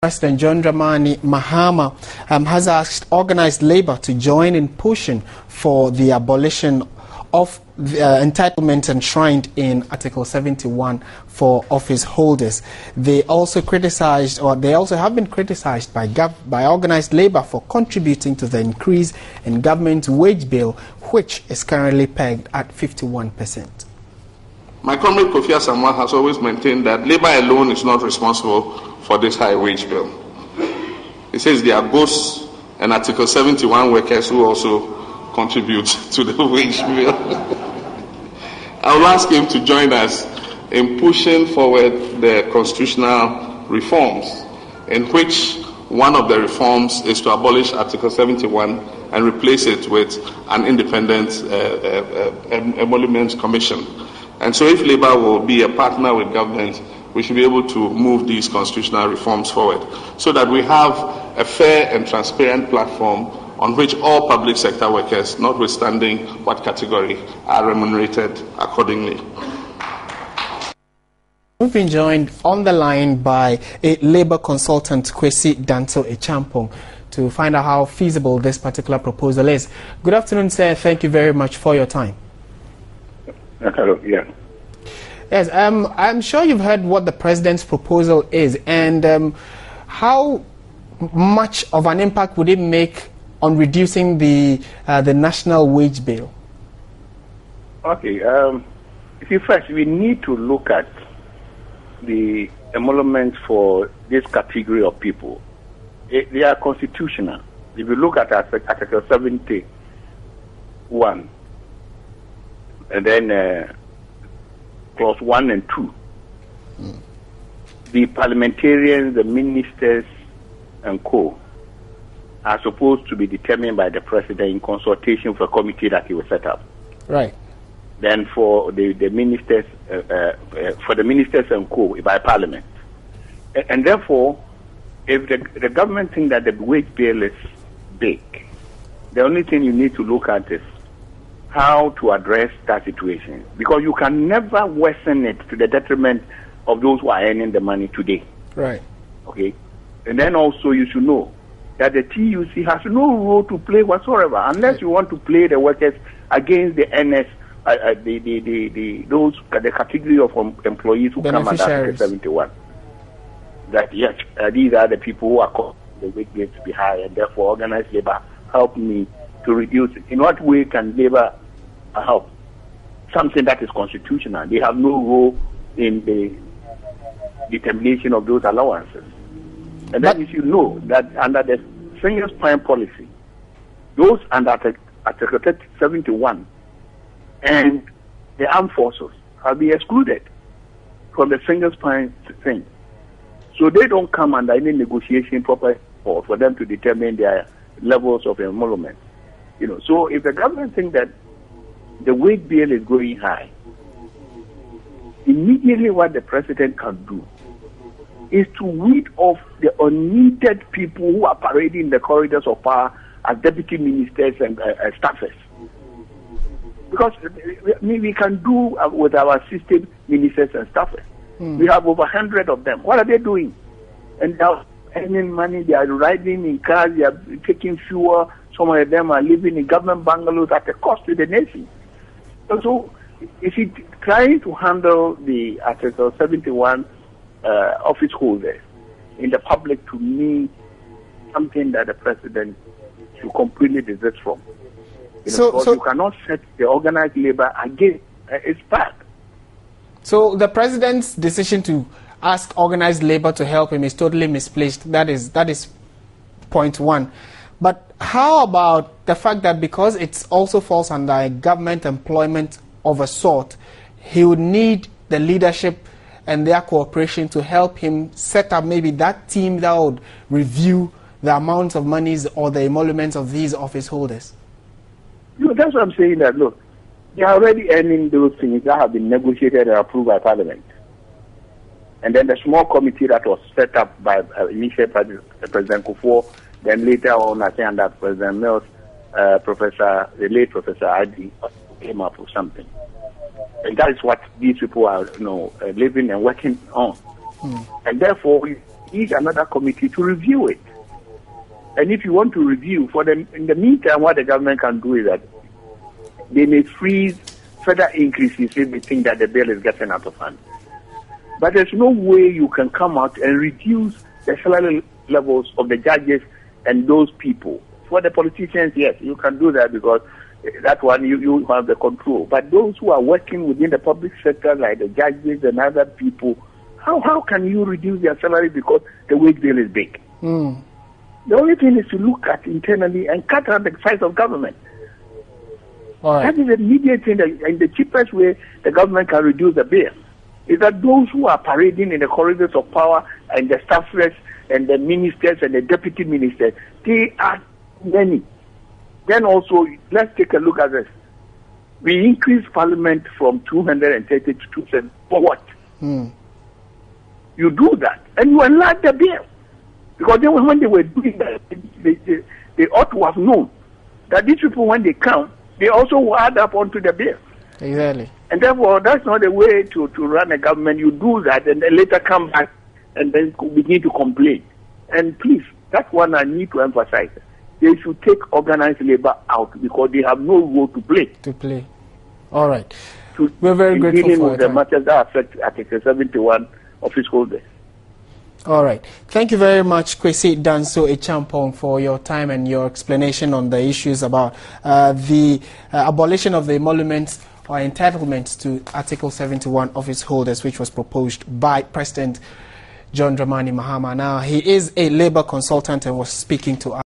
President John Dramani Mahama has asked organized labor to join in pushing for the abolition of the entitlement enshrined in Article 71 for office holders. They also have been criticized by organized labor for contributing to the increase in government wage bill, which is currently pegged at 51%. My comrade Kofi Asamoah has always maintained that labor alone is not responsible for this high wage bill. He says there are ghosts and Article 71 workers who also contribute to the wage bill. I will ask him to join us in pushing forward the constitutional reforms, in which one of the reforms is to abolish Article 71 and replace it with an independent emoluments commission. And so if Labour will be a partner with government, we should be able to move these constitutional reforms forward so that we have a fair and transparent platform on which all public sector workers, notwithstanding what category, are remunerated accordingly. We've been joined on the line by a Labour consultant, Kwesi Danto Echampong, to find out how feasible this particular proposal is. Good afternoon, sir. Thank you very much for your time. Hello, yeah. Yes, I'm sure you've heard what the president's proposal is, and how much of an impact would it make on reducing the national wage bill? Okay, first we need to look at the emoluments for this category of people. They are constitutional. If you look at Article 71, and then clause 1 and 2, the parliamentarians, the ministers, and co. are supposed to be determined by the president in consultation with a committee that he will set up. Right. Then for the ministers, and co. by parliament. And therefore, if the government thinks that the wage bill is big, the only thing you need to look at is how to address that situation, because you can never worsen it to the detriment of those who are earning the money today. Right. Okay. And then also you should know that the TUC has no role to play whatsoever, unless you want to play the workers against the NS, the category of employees who come under Article 71. That yes, these are the people who are causing the wage bill to be high, and therefore organized labor help me to reduce it. In what way can labor help something that is constitutional? They have no role in the determination of those allowances. And then you should know that under the single spine policy, those under Article 71 and the armed forces have been excluded from the single spine thing. So they don't come under any negotiation proper for them to determine their levels of emolument. So if the government thinks that the wage bill is going high, immediately what the president can do is to weed off the unneeded people who are parading the corridors of power as deputy ministers and staffers. Because we can do with our assistant ministers and staffers. We have over 100 of them. What are they doing? And they are earning money, they are riding in cars, they are taking fuel. Some of them are living in government bungalows at a cost to the nation. So if you trying to handle the Article 71 office holders in the public, to me, something that the president should completely desist from. So you cannot set the organized labor against its bad. So the president's decision to ask organized labor to help him is totally misplaced. That is point one. But how about the fact that because it also falls under a government employment of a sort, he would need the leadership and their cooperation to help him set up maybe that team that would review the amounts of monies or the emoluments of these office holders? That's what I'm saying, that look, they are already earning those things that have been negotiated and approved by Parliament. And then the small committee that was set up by initial President Kufuor, then later on, I think under President Mills, the late Professor Adi came up with something. And that is what these people are living and working on. And therefore, need another committee to review it. And if you want to review, in the meantime, what the government can do is that they may freeze further increases if they think that the bill is getting out of hand. But there's no way you can come out and reduce the salary levels of the judges and those people. For the politicians, yes, you can do that because that one you have the control. But those who are working within the public sector, like the judges and other people, how can you reduce their salary because the wage bill is big? The only thing is to look at internally and cut out the size of government. All right. That is the immediate thing, and the cheapest way the government can reduce the bill is that those who are parading in the corridors of power and the staffers and the ministers and the deputy ministers, they are many. Then also, let's take a look at this. We increased parliament from 230 to 270. For what? You do that, and you enlarge the bill. Because when they were doing that, they ought to have known that these people, when they come, they also will add up onto the bill. Exactly. And therefore, that's not the way to run a government. You do that and then later come back and then begin to complain. And please, that's one I need to emphasize. They should take organized labor out because they have no role to play. All right. We're very grateful for your the time. matters that affect Article 71 office holders. All right. Thank you very much, Kwesi Danso Echampong, for your time and your explanation on the issues about the abolition of the emoluments or entitlements to Article 71 office holders, which was proposed by President John Dramani Mahama. Now, he is a labor consultant and was speaking to us.